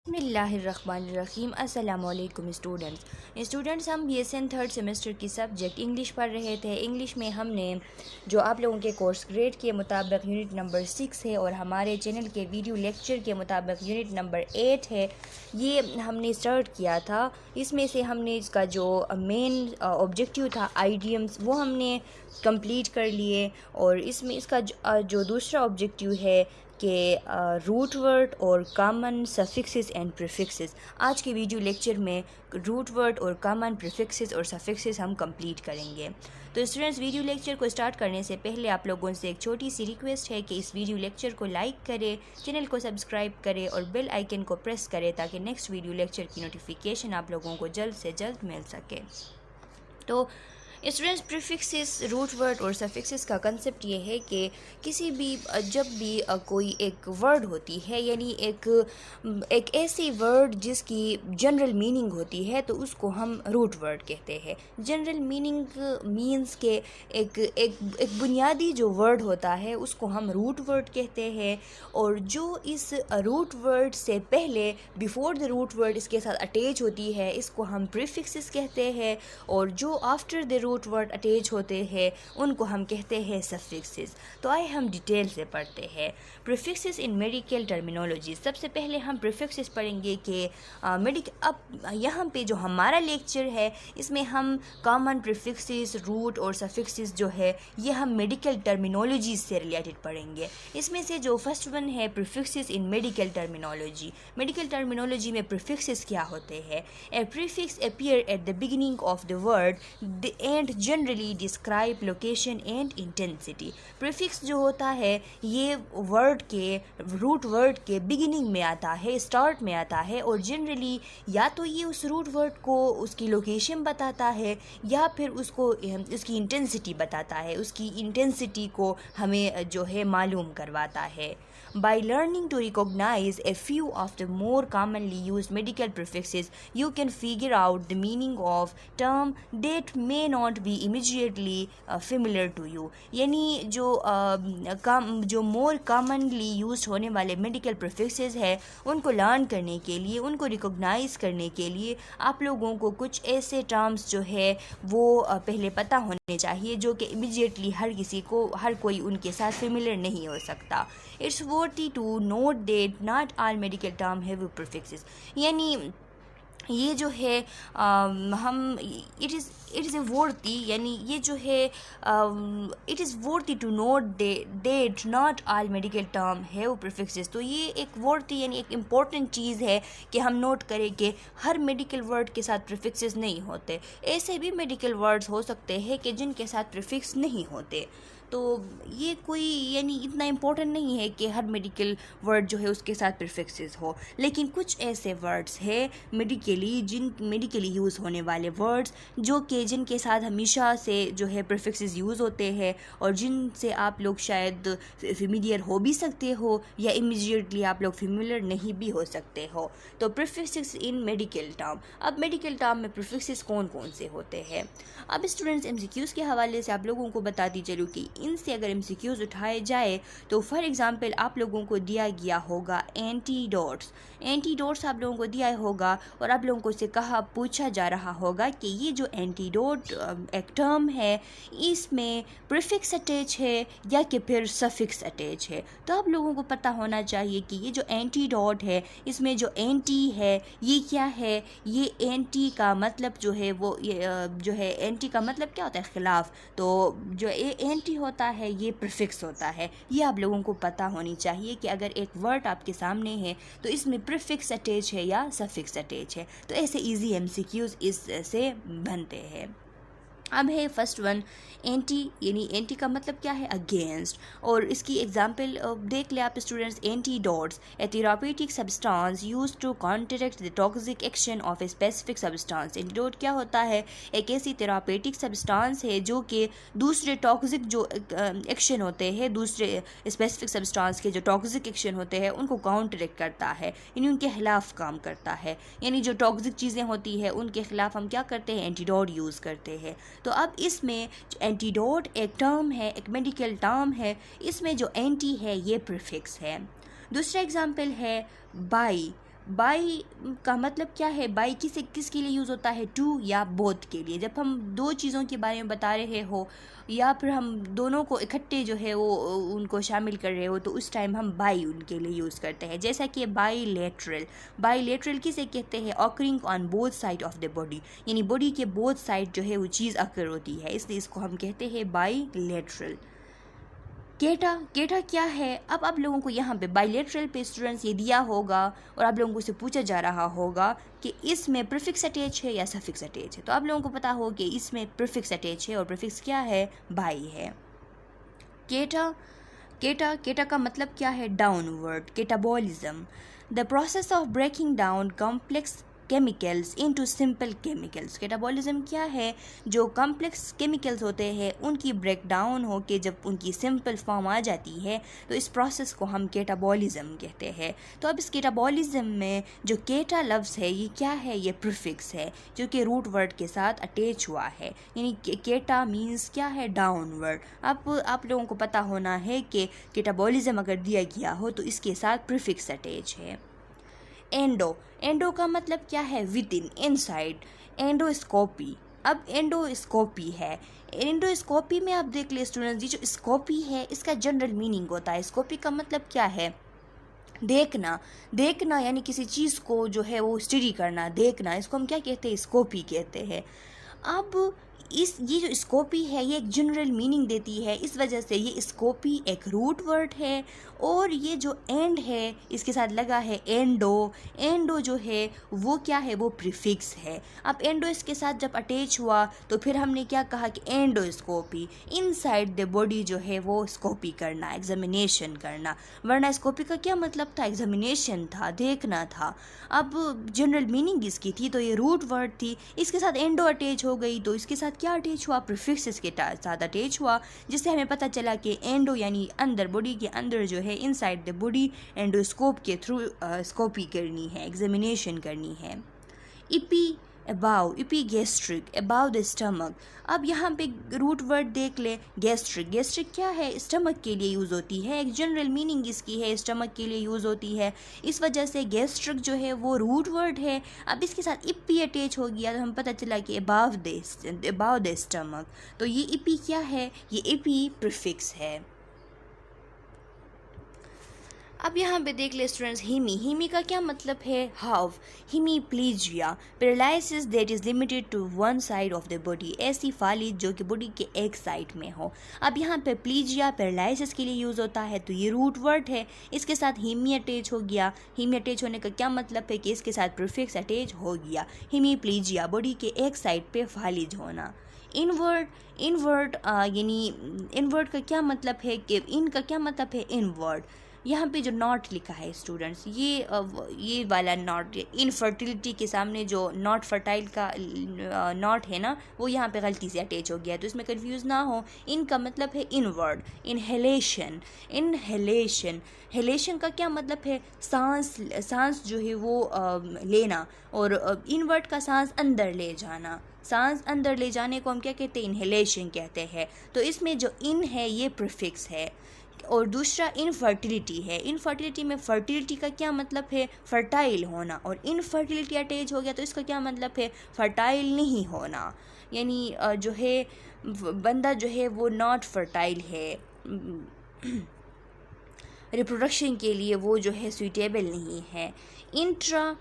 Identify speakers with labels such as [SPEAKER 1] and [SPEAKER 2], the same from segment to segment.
[SPEAKER 1] बिस्मिल्लाहिर्रहमानिर्रहीम। अस्सलामुअलैकुम स्टूडेंट्स हम BSN थर्ड सेमेस्टर की सब्जेक्ट इंग्लिश पढ़ रहे थे। इंग्लिश में हमने जो आप लोगों के कोर्स ग्रेड के मुताबिक यूनिट नंबर 6 है और हमारे चैनल के वीडियो लेक्चर के मुताबिक यूनिट नंबर 8 है, ये हमने स्टार्ट किया था। इसमें से हमने इसका जो मेन ऑब्जेक्टिव था आइडियम्स, वो हमने कंप्लीट कर लिए। और इसमें इसका जो दूसरा ऑब्जेक्टिव है कि रूट वर्ड और कॉमन सफिक्सेस एंड प्रीफिक्सेस, आज के वीडियो लेक्चर में रूट वर्ड और कॉमन प्रीफिक्सेस और सफिक्सेस हम कंप्लीट करेंगे। तो स्टूडेंट्स, वीडियो लेक्चर को स्टार्ट करने से पहले आप लोगों से एक छोटी सी रिक्वेस्ट है कि इस वीडियो लेक्चर को लाइक करें, चैनल को सब्सक्राइब करें और बेल आइकन को प्रेस करें ताकि नेक्स्ट वीडियो लेक्चर की नोटिफिकेशन आप लोगों को जल्द से जल्द मिल सके। तो स्टूडेंट्स, प्रीफिक्सेस, रूट वर्ड और सफिक्सेस का कंसेप्ट ये है कि किसी भी जब भी कोई एक वर्ड होती है, यानी एक ऐसी वर्ड जिसकी जनरल मीनिंग होती है, तो उसको हम रूट वर्ड कहते हैं। जनरल मीनिंग मीन्स के एक बुनियादी जो वर्ड होता है उसको हम रूट वर्ड कहते हैं। और जो इस रूट वर्ड से पहले बिफोर द रूट वर्ड इसके साथ अटैच होती है, इसको हम प्रीफिक्सेस कहते हैं। और जो after the root word attach होते हैं उनको हम कहते हैं सफिक्सेस। तो आइए हम डिटेल से पढ़ते हैं प्रीफिक्सेस इन मेडिकल टर्मिनोलॉजी। सबसे पहले हम प्रीफिक्सेस पढ़ेंगे कि अब यहाँ पे जो हमारा लेक्चर है इसमें हम कॉमन प्रीफिक्सेस, रूट और सफिक्सेस जो है ये हम मेडिकल टर्मिनोलॉजी से रिलेटेड पढ़ेंगे। इसमें से जो फर्स्ट वन है prefixes in medical terminology. Medical terminology में प्रीफिक्सेस क्या होते हैं? A prefix appear at the beginning of the word and generally describe location and intensity. Prefix जो होता है ये वर्ड के रूट वर्ड के बिगिनिंग में आता है, स्टार्ट में आता है, और जनरली या तो ये उस रूट वर्ड को उसकी लोकेशन बताता है या फिर उसको उसकी इंटेंसिटी बताता है, उसकी इंटेंसिटी को हमें जो है मालूम करवाता है। By learning to recognize a few of the more commonly used medical prefixes, you can figure out the meaning of term that may not be immediately familiar to you। यानी जो more commonly used होने वाले medical prefixes है उनको learn करने के लिए, उनको recognize करने के लिए आप लोगों को कुछ ऐसे terms जो है वो पहले पता होने चाहिए जो कि immediately हर कोई उनके साथ familiar नहीं हो सकता। It's worthy to note that not all medical terms have prefixes। यानी ये जो है हम इट इज़ ए वर्दी, यानी ये जो है it is worthy to note that not all medical term have prefixes. तो ये एक वर्दी यानी एक इम्पॉर्टेंट चीज़ है कि हम नोट करें कि हर मेडिकल वर्ड के साथ प्रीफिक्सेस नहीं होते। ऐसे भी मेडिकल वर्ड्स हो सकते हैं कि जिनके साथ प्रीफिक्स नहीं होते। तो ये कोई यानी इतना इम्पोर्टेंट नहीं है कि हर मेडिकल वर्ड जो है उसके साथ प्रीफिक्सेस हो, लेकिन कुछ ऐसे वर्ड्स हैं मेडिकली यूज़ होने वाले वर्ड्स जो कि जिनके साथ हमेशा से जो है प्रीफिक्सेस यूज़ होते हैं और जिनसे आप लोग शायद फेमिलियर हो भी सकते हो या इमीडिएटली आप लोग फेमिलियर नहीं भी हो सकते हो। तो प्रीफिक्सेस इन मेडिकल टर्म। अब मेडिकल टर्म में प्रीफिक्सेस कौन कौन से होते हैं? अब स्टूडेंट्स, MCQs के हवाले से आप लोगों को बताती चलूँ कि इनसे अगर MCQs उठाए जाए तो फॉर एग्जांपल आप लोगों को दिया गया होगा एंटीडोट्स आप लोगों को दिया होगा और आप लोगों को से पूछा जा रहा होगा कि ये जो एंटीडोट एक टर्म है इसमें प्रीफिक्स अटैच है या कि फिर सफिक्स अटैच है। तो आप लोगों को पता होना चाहिए कि ये जो एंटीडोट है इसमें जो एंटी है ये क्या है। ये एंटी का मतलब जो है वो जो है एंटी का मतलब क्या होता है? खिलाफ। तो जो एंटी होता है ये प्रीफिक्स होता है। ये आप लोगों को पता होनी चाहिए कि अगर एक वर्ड आपके सामने है तो इसमें प्रीफिक्स अटैच है या सफिक्स अटैच है। तो ऐसे इजी MCQs इससे बनते हैं। अब है फर्स्ट वन एंटी, यानी एंटी का मतलब क्या है? अगेंस्ट। और इसकी एग्जांपल देख ले आप students. Antidotes a therapeutic substance used to contract the toxic action of a specific substance. Antidote क्या होता है? एक ऐसी थेराप्यूटिक सब्सटेंस है जो कि दूसरे टॉक्सिक जो एक्शन होते हैं, दूसरे स्पेसिफिक सब्सटेंस के जो टॉक्सिक एक्शन होते हैं उनको काउंटरैक्ट करता है, यानी उनके खिलाफ काम करता है। यानी जो टॉक्सिक चीज़ें होती हैं उनके खिलाफ हम क्या करते हैं? एंटीडोट यूज़ करते हैं। तो अब इसमें एंटीडोट एक टर्म है, एक मेडिकल टर्म है, इसमें जो एंटी है ये प्रीफिक्स है। दूसरा एग्जांपल है बाई। बाई का मतलब क्या है, बाई किसके लिए यूज़ होता है, टू या बोथ के लिए। जब हम दो चीज़ों के बारे में बता रहे हो या फिर हम दोनों को इकट्ठे जो है वो उनको शामिल कर रहे हो तो उस टाइम हम बाई उनके लिए यूज़ करते हैं। जैसा कि बाईलेटरल किसे कहते हैं, occurring on both side of the body, यानी बॉडी के बोथ साइड जो है वो चीज़ अकर होती है, इसलिए इसको हम कहते हैं बाईलेटरल। केटा क्या है, अब आप लोगों को यहाँ पे बाइलेटरल पे स्टूडेंट्स ये दिया होगा और आप लोगों को से पूछा जा रहा होगा कि इसमें प्रीफिक्स अटैच है या सफिक्स अटैच है। तो आप लोगों को पता हो कि इसमें प्रीफिक्स अटैच है और प्रीफिक्स क्या है, बाई है। केटा का मतलब क्या है, downward, catabolism, the process of breaking down complex chemicals into simple chemicals. Catabolism क्या है, जो कॉम्प्लेक्स केमिकल्स होते हैं उनकी ब्रेक डाउन हो के जब उनकी सिंपल फॉर्म आ जाती है तो इस प्रोसेस को हम केटाबॉलिज्म कहते हैं। तो अब इस केटाबॉलिज्म में जो केटा लफ्ज़ है ये क्या है, ये प्रीफिक्स है जो कि रूट वर्ड के साथ अटैच हुआ है, यानी केटा मीन्स क्या है, डाउनवर्ड। अब आप लोगों को पता होना है कि केटाबॉलिज्म अगर दिया गया हो तो इसके साथ प्रीफिक्स अटैच है। एंडो का मतलब क्या है, विद इन, इनसाइड, एंडोस्कोपी। अब एंडोस्कोपी है, एंडोस्कोपी में आप देख ले स्टूडेंट्स, ये जो स्कोपी है इसका जनरल मीनिंग होता है, स्कोपी का मतलब क्या है, देखना यानी किसी चीज़ को जो है वो स्टडी करना, देखना, इसको हम क्या कहते हैं, स्कोपी कहते हैं। अब ये जो स्कोपी है ये एक जनरल मीनिंग देती है, इस वजह से ये स्कोपी एक रूट वर्ड है और ये जो एंड है इसके साथ लगा है एंडो जो है वो क्या है, वो प्रीफिक्स है। अब एंडो इसके साथ जब अटैच हुआ तो फिर हमने क्या कहा कि एंडोस्कोपी, इनसाइड द बॉडी जो है वो स्कोपी करना, एग्जामिनेशन करना, वरना स्कोपी का क्या मतलब था, एग्जामिनेशन था, देखना था। अब जनरल मीनिंग इसकी थी तो ये रूट वर्ड थी, इसके साथ एंडो अटैच हो गई तो इसके साथ क्या अटैच हुआ, प्रीफिक्स इसके साथ अटैच हुआ, जिससे हमें पता चला कि एंडो यानी अंदर, बॉडी के अंदर जो है, इनसाइड द बॉडी, एंडोस्कोप के थ्रू स्कोपी करनी है, एग्जामिनेशन करनी है। Epigastric, about the stomach. अब यहाँ पे रूट वर्ड देख ले, गैस्ट्रिक क्या है, स्टमक के लिए यूज़ होती है, एक जनरल मीनिंग इसकी है, स्टमक के लिए यूज़ होती है, इस वजह से गैस्ट्रिक जो है वो रूट वर्ड है। अब इसके साथ इपी अटैच हो गया तो हम पता चला कि अबाउ द स्टमक, तो ये इपी क्या है, ये इपी प्रीफिक्स है। अब यहाँ पे देख ले स्टूडेंट्स, हीमी का क्या मतलब है, half, hemiplegia, paralysis that is limited to one side of the body, ऐसी फालिज जो कि बॉडी के एक साइड में हो। अब यहाँ पे प्लीजिया पैरालिसिस के लिए यूज़ होता है तो ये रूट वर्ड है, इसके साथ हीमी अटैच हो गया, हीमी अटैच होने का क्या मतलब है कि इसके साथ प्रीफिक्स अटैच हो गया, हीमीप्लीजिया, बॉडी के एक साइड पे फालिज होना। इनवर्ड यानी इनवर्ड का क्या मतलब है कि इनका क्या मतलब है, इनवर्ड। यहाँ पे जो नॉट लिखा है स्टूडेंट्स, ये वाला नॉट, इनफर्टिलिटी के सामने जो नॉट फर्टाइल का नॉट है ना, वो यहाँ पे गलती से अटैच हो गया है, तो इसमें कंफ्यूज ना हो। इनका मतलब है इनवर्ड। इनहेलेशन का क्या मतलब है, सांस जो है वो लेना, और इनवर्ड का सांस अंदर ले जाना, सांस अंदर ले जाने को हम क्या कहते हैं, इनहेलेशन कहते हैं। तो इसमें जो इन है ये प्रीफिक्स है। और दूसरा इनफर्टिलिटी है, इनफर्टिलिटी में फर्टिलिटी का क्या मतलब है, फर्टाइल होना, और इनफर्टिलिटी अटैच हो गया तो इसका क्या मतलब है, फर्टाइल नहीं होना, यानी जो है बंदा जो है वो नॉट फर्टाइल है, रिप्रोडक्शन के लिए वो जो है सुइटेबल नहीं है। इंट्रा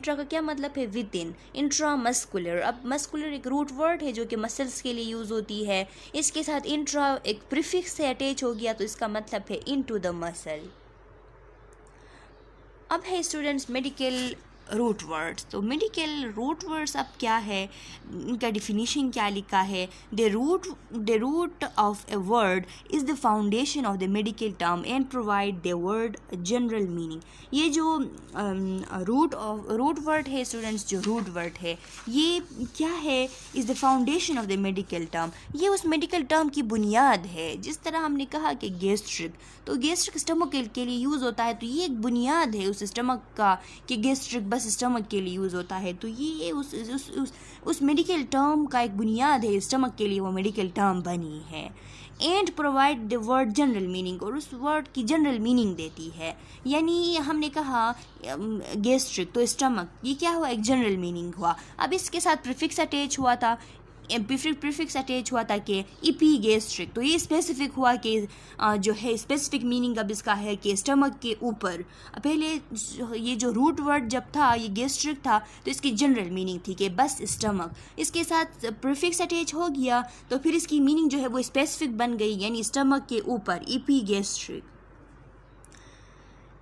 [SPEAKER 1] का क्या मतलब है, विद इन, इंट्रा मस्कुलर। अब मस्कुलर एक रूट वर्ड है जो कि मसल्स के लिए यूज़ होती है, इसके साथ इंट्रा एक प्रीफिक्स से अटैच हो गया तो इसका मतलब है इनटू द मसल। अब है स्टूडेंट्स मेडिकल रूट वर्ड्स। तो मेडिकल रूट वर्ड्स अब क्या है, इनका डिफिनीशन क्या लिखा है, the root of a word is the foundation of the medical term and provide the word general meaning. ये जो रूट वर्ड है स्टूडेंट्स, जो रूट वर्ड है ये क्या है, is the foundation of the medical term, ये उस मेडिकल टर्म की बुनियाद है। जिस तरह हमने कहा कि गैस्ट्रिक, तो गैस्ट्रिक स्टमक के लिए यूज़ होता है, तो ये एक बुनियाद है उस स्टमक का कि गैस्ट्रिक बस स्टमक के लिए यूज़ होता है, तो ये उस मेडिकल टर्म का एक बुनियाद है, स्टमक के लिए वो मेडिकल टर्म बनी है। And provide the word general meaning, और उस वर्ड की जनरल मीनिंग देती है। यानी हमने कहा गैस्ट्रिक तो स्टमक, ये क्या हुआ, एक जनरल मीनिंग हुआ। अब इसके साथ प्रीफिक्स अटैच हुआ था, प्रीफिक्स अटैच हुआ था कि इपीगैस्ट्रिक, तो ये स्पेसिफिक हुआ कि जो है स्पेसिफिक मीनिंग अब इसका है कि स्टमक के ऊपर। पहले ये जो रूट वर्ड जब था ये गैस्ट्रिक था तो इसकी जनरल मीनिंग थी कि बस स्टमक, इसके साथ प्रीफिक्स अटैच हो गया तो फिर इसकी मीनिंग जो है वो स्पेसिफिक बन गई, यानी स्टमक के ऊपर epigastric.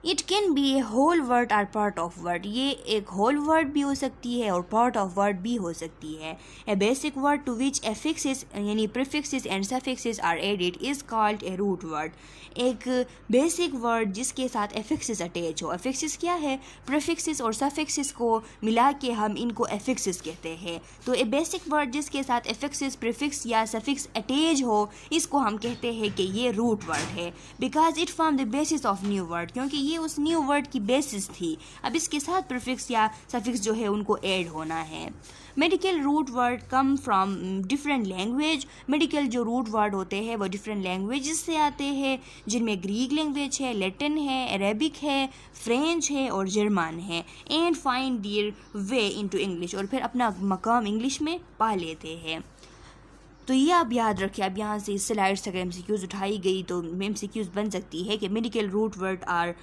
[SPEAKER 1] It can be a whole word or part of word, ये एक होल वर्ड भी हो सकती है और पार्ट ऑफ वर्ड भी हो सकती है। A basic word to which affixes यानी prefixes and suffixes are added is called a root word. एक बेसिक वर्ड जिसके साथ एफिक्सेस अटैच हो, एफिक्सेस क्या है, प्रीफिक्सेस और सफिक्सेस को मिला के हम इनको एफिक्सेस कहते हैं। तो ए बेसिक वर्ड जिसके साथ एफिक्सेस, प्रीफिक्स या सफिक्स अटैच हो इसको हम कहते हैं कि ये रूट वर्ड है, because it form the basis of new word, क्योंकि ये उस न्यू वर्ड की बेसिस थी। अब इसके साथ प्रीफिक्स या सफिक्स जो है उनको ऐड होना है। Medical root word come from different language, medical जो रूट वर्ड होते हैं वो डिफरेंट लैंग्वेजेस से आते हैं, जिनमें ग्रीक लैंग्वेज है, लैटिन है, अरेबिक है, फ्रेंच है और जर्मन है, and find their way into English, और फिर अपना मकाम इंग्लिश में पा लेते हैं। तो ये आप याद रखिए। अब यहाँ से स्लाइड्स अगर MCQs उठाई गई तो MCQs बन सकती है कि medical root word are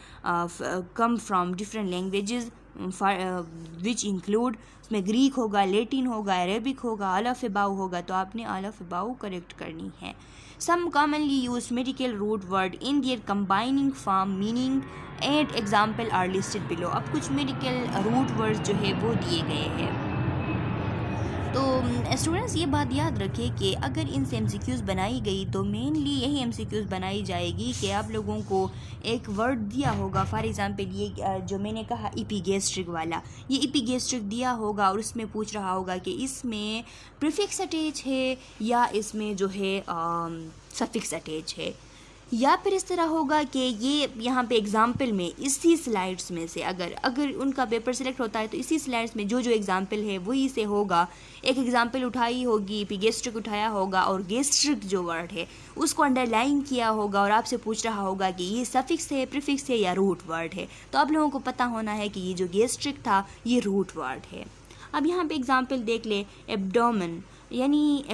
[SPEAKER 1] come from different languages which include, उसमें ग्रीक होगा, लैटिन होगा, अरेबिक होगा, अल्फ़ाबेट होगा, तो आपने अल्फ़ाबेट करेक्ट करनी है। Some commonly use medical root word in their combining form meaning and example are listed below. अब कुछ मेडिकल रूट वर्ड जो है वो दिए गए हैं। तो स्टूडेंट्स ये बात याद रखें कि अगर इनसे MCQs बनाई गई तो मेनली यही MCQs बनाई जाएगी कि आप लोगों को एक वर्ड दिया होगा, फॉर एग्जांपल ये जो मैंने कहा इपीगैस्ट्रिक वाला, ये इपीगैस्ट्रिक दिया होगा और उसमें पूछ रहा होगा कि इसमें प्रीफिक्स अटैच है या इसमें जो है सफिक्स अटैच है, या फिर इस तरह होगा कि ये यहाँ पे एग्जाम्पल में इसी स्लाइड्स में से अगर उनका पेपर सेलेक्ट होता है तो इसी स्लाइड्स में जो जो एग्जाम्पल है वही से होगा। एक एग्जाम्पल उठाई होगी, एपिगैस्ट्रिक उठाया होगा और गैस्ट्रिक जो वर्ड है उसको अंडरलाइन किया होगा और आपसे पूछ रहा होगा कि ये सफिक्स है, प्रीफिक्स है या रूट वर्ड है। तो आप लोगों को पता होना है कि ये जो गैस्ट्रिक था ये रूट वर्ड है। अब यहाँ पे एग्जाम्पल देख ले, एब्डोमेन यानी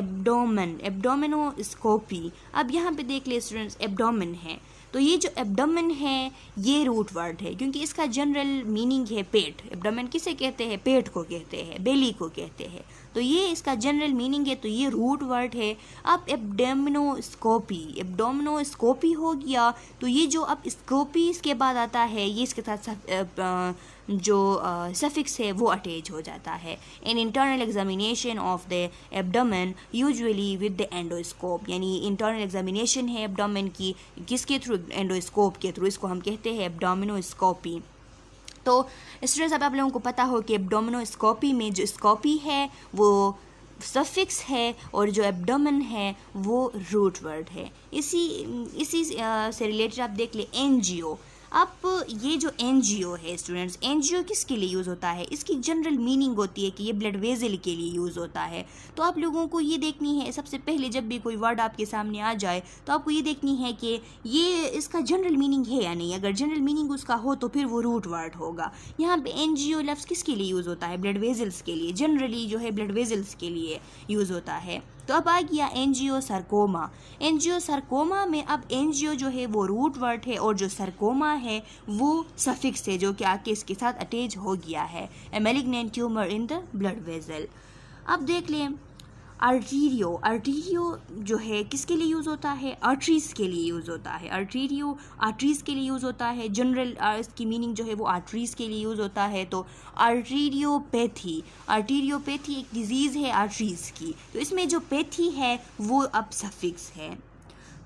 [SPEAKER 1] एब्डोमेनोस्कोपी। अब यहाँ पे देख ले स्टूडेंट्स, एब्डोमेन है तो ये जो एब्डोमेन है ये रूट वर्ड है क्योंकि इसका जनरल मीनिंग है पेट। एब्डोमेन किसे कहते हैं, पेट को कहते हैं, बेली को कहते हैं, तो ये इसका जनरल मीनिंग है, तो ये रूट वर्ड है। अब एब्डोमिनोस्कोपी हो गया तो ये जो अब स्कोपी इसके बाद आता है ये इसके साथ जो सफिक्स है वो अटैच हो जाता है। In internal examination of the abdomen usually with the endoscope, यानी इंटरनल एग्जामिनेशन है एब्डोमेन की किसके थ्रू, एंडोस्कोप के थ्रू, इसको हम कहते हैं एब्डोमिनोस्कोपी। तो स्टूडेंट्स अब आप लोगों को पता हो कि एब्डोमिनोस्कोपी में जो स्कोपी है वो सफिक्स है और जो एब्डोमेन है वो रूट वर्ड है। इसी से रिलेटेड आप देख ले एनजीओ। अब ये जो एनजीओ है स्टूडेंट्स, एनजीओ किसके लिए यूज़ होता है, इसकी जनरल मीनिंग होती है कि ये ब्लड वेजल के लिए यूज़ होता है। तो आप लोगों को ये देखनी है, सबसे पहले जब भी कोई वर्ड आपके सामने आ जाए तो आपको ये देखनी है कि ये इसका जनरल मीनिंग है या नहीं। अगर जनरल मीनिंग उसका हो तो फिर वो रूट वर्ड होगा। यहाँ पे एनजीओ लफ्ज़ किसके लिए यूज़ होता है, ब्लड वेजल्स के लिए, जनरली जो है ब्लड वेजल्स के लिए यूज़ होता है। तो अब आ गया एंजियो सरकोमा। एंजियो सरकोमा में अब एंजियो जो है वो रूट वर्ड है और जो सरकोमा है वो सफिक्स है जो कि आके इसके साथ अटैच हो गया है, a malignant tumour in the blood vessel. अब देख लें आर्टीरियो। आर्टीरियो जो है किसके लिए यूज़ होता है, आर्टरीज के लिए यूज़ होता है। आर्टीरियो आर्टरीज के लिए यूज़ होता है, जनरल इसकी मीनिंग जो है वो आर्टरीज के लिए यूज़ होता है। तो आर्टीरियोपैथी, आर्टीरियोपैथी एक डिजीज़ है आर्टरीज की, तो इसमें जो पैथी है वो अब सफिक्स है।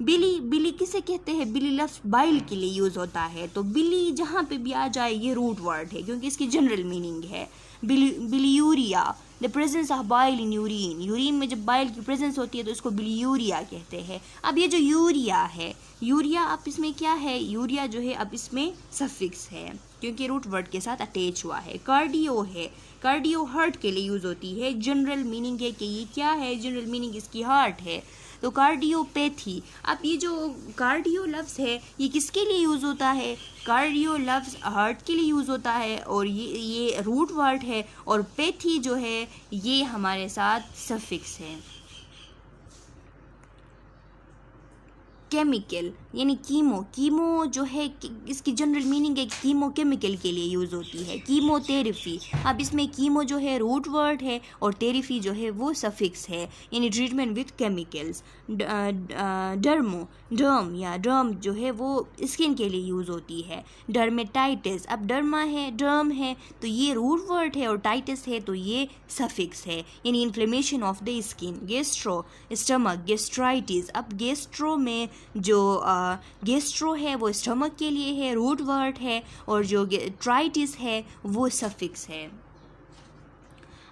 [SPEAKER 1] बिली, बिली किसे कहते हैं, बिली लफ्ज़ बाइल के लिए यूज़ होता है, तो बिली जहाँ पे भी आ जाए ये रूट वर्ड है क्योंकि इसकी जनरल मीनिंग है। Biliuria, the presence of bile in urine, urine में जब बाइल की प्रेजेंस होती है तो इसको बिलियूरिया कहते हैं। अब ये जो यूरिया है, यूरिया अब इसमें क्या है, यूरिया जो है अब इसमें सफिक्स है क्योंकि रूट वर्ड के साथ अटैच हुआ है। कार्डियो है, कार्डियो हार्ट के लिए यूज़ होती है, जनरल मीनिंग है कि ये क्या है, जनरल मीनिंग इसकी हार्ट है। तो कार्डियोपैथी। अब ये जो कार्डियो लफ्ज़ है ये किसके लिए यूज़ होता है? कार्डियो लफ्ज़ हार्ट के लिए यूज़ होता है और ये रूट वर्ड है, और पैथी जो है ये हमारे साथ सफिक्स है। केमिकल यानी कीमो जो है इसकी जनरल मीनिंग है कीमो केमिकल के लिए यूज़ होती है, कीमोथेरेपी। अब इसमें कीमो जो है रूट वर्ड है और थेरेपी जो है वो सफिक्स है, यानी ट्रीटमेंट विथ केमिकल्स। डर्म जो है वो स्किन के लिए यूज़ होती है। डर्मेटाइटिस, अब डर्मा है डर्म है तो ये रूट वर्ड है और टाइटिस है तो ये सफिक्स है, यानी inflammation of the skin. Gastro stomach, gastritis, अब गेस्ट्रो में जो गेस्ट्रो है वो स्टमक के लिए है, रूट वर्ड है, और जो ट्राइटिस है वो सफिक्स है।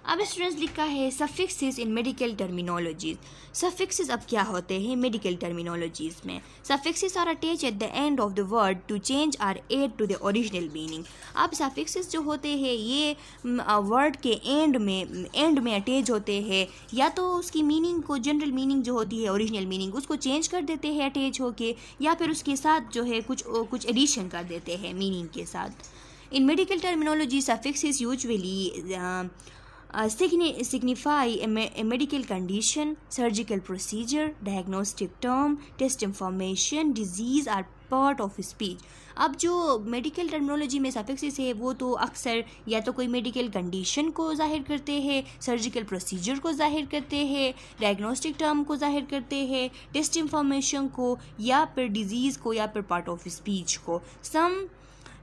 [SPEAKER 1] अब स्टूडेंट्स लिखा है suffixes in medical terminologies. Suffixes अब क्या होते हैं मेडिकल टर्मिनोलॉजीज में? Suffixes are attach at the end of the word to change or add to the original meaning. अब सफिक्सेस जो होते हैं ये वर्ड के एंड में अटैच होते हैं, या तो उसकी मीनिंग को, जनरल मीनिंग जो होती है ओरिजिनल मीनिंग, उसको चेंज कर देते हैं अटैच होके, या फिर उसके साथ जो है कुछ एडिशन कर देते हैं मीनिंग के साथ। इन medical terminology suffixes usually signify a medical condition, surgical procedure, diagnostic term, test information, disease are part of speech। अब जो मेडिकल टर्मिनोलॉजी में सफिक्सेस है वो तो अक्सर या तो कोई मेडिकल कंडीशन को ज़ाहिर करते हैं, सर्जिकल प्रोसीजर को ज़ाहिर करते हैं, डायग्नोस्टिक टर्म को ज़ाहिर करते हैं, टेस्ट इंफॉर्मेशन को, या फिर डिजीज़ को, या फिर पार्ट ऑफ स्पीच को। Some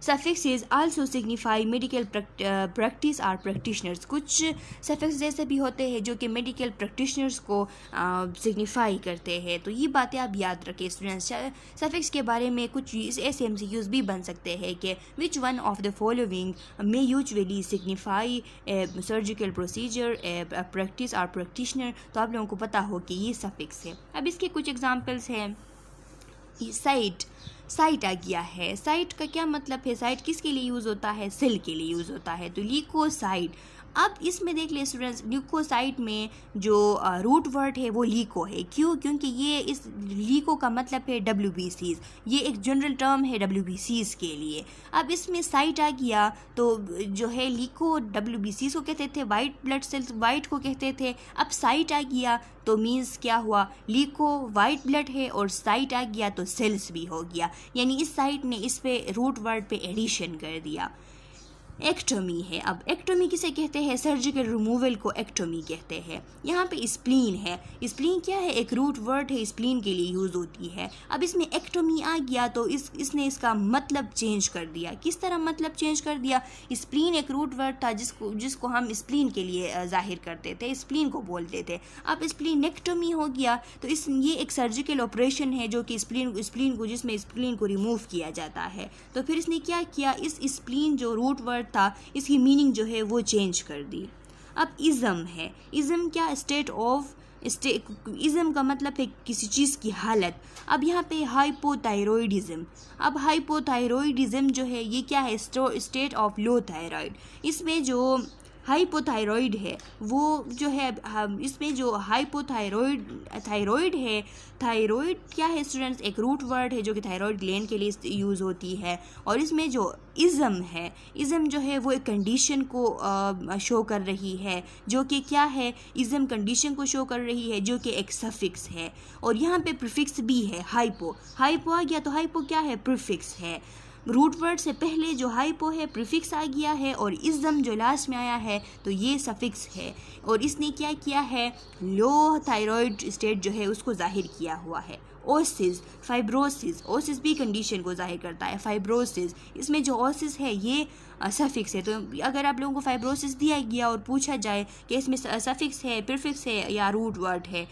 [SPEAKER 1] suffixes also signify medical practice or practitioners. कुछ सफिक्स ऐसे भी होते हैं जो कि मेडिकल प्रैक्टिशनर्स को सिग्निफाई करते हैं। तो ये बातें आप याद रखें स्टूडेंट्स। सफिक्स के बारे में कुछ ऐसे MCQs भी बन सकते हैं कि which one of the following may usually signify surgical procedure, practice or practitioner. तो आप लोगों को पता हो कि ये सफिक्स है। अब इसके कुछ एग्जाम्पल्स हैं। साइट आ गया है। साइट का क्या मतलब है? साइट किसके लिए यूज़ होता है? सेल के लिए यूज़ होता है। तो ल्यूकोसाइट। अब इसमें देख ले स्टूडेंट्स, ल्यूकोसाइट में जो रूट वर्ड है वो लीको है। क्यों? क्योंकि ये इस लीको का मतलब है WBCs, ये एक जनरल टर्म है WBCs के लिए। अब इसमें साइट आ गया तो जो है लीको WBCs को कहते थे, वाइट ब्लड सेल्स वाइट को कहते थे। अब साइट आ गया तो मीन्स क्या हुआ? लीको वाइट ब्लड है और साइट आ गया तो सेल्स भी हो गया, यानी इस साइट ने इस पे रूट वर्ड पे एडिशन कर दिया। एक्टोमी है। अब एक्टोमी किसे कहते हैं? सर्जिकल रिमूवल को एक्टोमी कहते हैं। यहाँ पे स्प्लीन है। स्प्लीन क्या है? एक रूट वर्ड है, स्प्लीन के लिए यूज़ होती है। अब इसमें एक्टोमी आ गया तो इसने इसका मतलब चेंज कर दिया। किस तरह मतलब चेंज कर दिया? स्प्लीन एक रूट वर्ड था जिसको हम स्प्लीन के लिए जाहिर करते थे, स्प्लीन को बोलते थे। अब स्प्लीनेक्टोमी हो गया तो ये एक सर्जिकल ऑपरेशन है जो कि जिसमें स्प्लीन को रिमूव किया जाता है। तो फिर इसने क्या किया? इस स्प्लीन जो रूट वर्ड था इसकी मीनिंग जो है वो चेंज कर दी। अब इज़म है। इज़म क्या? इज़म का मतलब है किसी चीज़ की हालत। अब यहाँ पे हाइपोथायरॉयडिज्म। अब हाइपोथायरॉयडिज्म जो है ये क्या है? State of low thyroid. इसमें जो हाइपोथायरॉइड है वो जो है, इसमें जो थायराइड है, थायराइड क्या है स्टूडेंट्स? एक रूट वर्ड है जो कि थायराइड ग्लैंड के लिए यूज़ होती है। और इसमें जो इज़म है, इज़म जो है वो एक कंडीशन को शो कर रही है, जो कि क्या है? इज़म कंडीशन को शो कर रही है जो कि एक सफिक्स है। और यहाँ पे प्रीफिक्स भी है। हाइपो आ गया तो हाइपो क्या है? प्रीफिक्स है। रूट वर्ड से पहले जो हाइपो है प्रीफिक्स आ गया है, और इज़म जो लास्ट में आया है तो ये सफिक्स है। और इसने क्या किया है? लो थायराइड स्टेट जो है उसको जाहिर किया हुआ है। ओसिस, फाइब्रोसिस, ओसिस भी कंडीशन को जाहिर करता है। फाइब्रोसिस, इसमें जो ओसिस है ये सफिक्स है। तो अगर आप लोगों को फाइब्रोसिस दिया गया और पूछा जाए कि इसमें सफिक्स है, प्रीफिक्स है या रूट वर्ड है,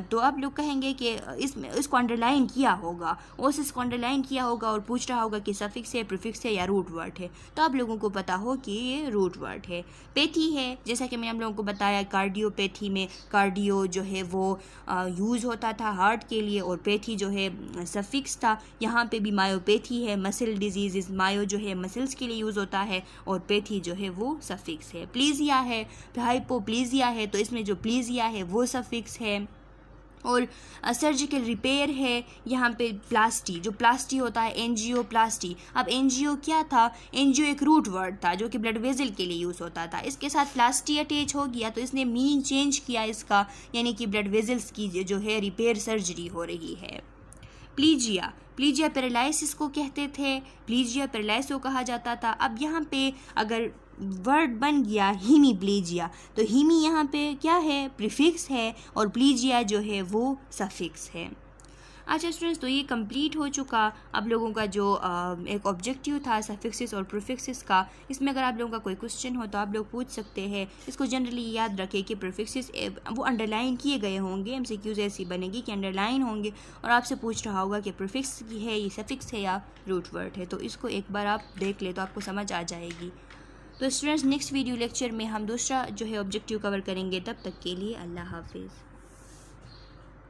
[SPEAKER 1] तो आप लोग कहेंगे कि इसको अंडरलाइन किया होगा, ओसिस को अंडरलाइन किया होगा और पूछ रहा होगा कि सफिक्स है, प्रीफिक्स है या रूट वर्ड है, तो आप लोगों को पता हो कि ये रूट वर्ड है। पैथी है, जैसा कि मैंने आप लोगों को बताया, कार्डियोपैथी में कार्डियो जो है वो यूज़ होता था हार्ट के लिए, और पैथी जो है सफिक्स था। यहाँ पे भी मायोपैथी है, मसल डिजीज़, मायो जो है मसल्स के लिए यूज़ होता है, और पैथी जो है वो सफिक्स है। प्लीजिया है, हाइपोप्लीजिया है, तो इसमें जो प्लीजिया है वो सफिक्स है। और सर्जिकल रिपेयर है यहाँ पे प्लास्टी, जो प्लास्टी होता है एंजियोप्लास्टी। अब एंजियो क्या था, एंजियो एक रूट वर्ड था जो कि ब्लड वेजल के लिए यूज़ होता था, इसके साथ प्लास्टी अटैच हो गया तो इसने मीनिंग चेंज किया इसका, यानी कि ब्लड वेजल्स की जो है रिपेयर सर्जरी हो रही है। प्लीजिया, प्लीजिया पैरालिसिस को कहते थे, प्लीजिया पैरालिसिस को कहा जाता था। अब यहाँ पे अगर वर्ड बन गया हीमीप्लीजिया, तो हीमी यहाँ पे क्या है, प्रीफिक्स है, और प्लीजिया जो है वो सफिक्स है। अच्छा स्टूडेंट्स, तो ये कंप्लीट हो चुका आप लोगों का जो एक ऑब्जेक्टिव था सफिक्सेस और प्रीफिक्सेस का। इसमें अगर आप लोगों का कोई क्वेश्चन हो तो आप लोग पूछ सकते हैं। इसको जनरली याद रखें कि प्रीफिक्सेस वो अंडरलाइन किए गए होंगे, एमसीक्यूज़ ऐसी बनेगी कि अंडरलाइन होंगे और आपसे पूछ रहा होगा कि प्रीफिक्स है, ये सफिक्स है या रूट वर्ड है। तो इसको एक बार आप देख ले तो आपको समझ आ जाएगी। तो स्टूडेंट्स, नेक्स्ट वीडियो लेक्चर में हम दूसरा जो है ऑब्जेक्टिव कवर करेंगे। तब तक के लिए अल्लाह हाफिज़।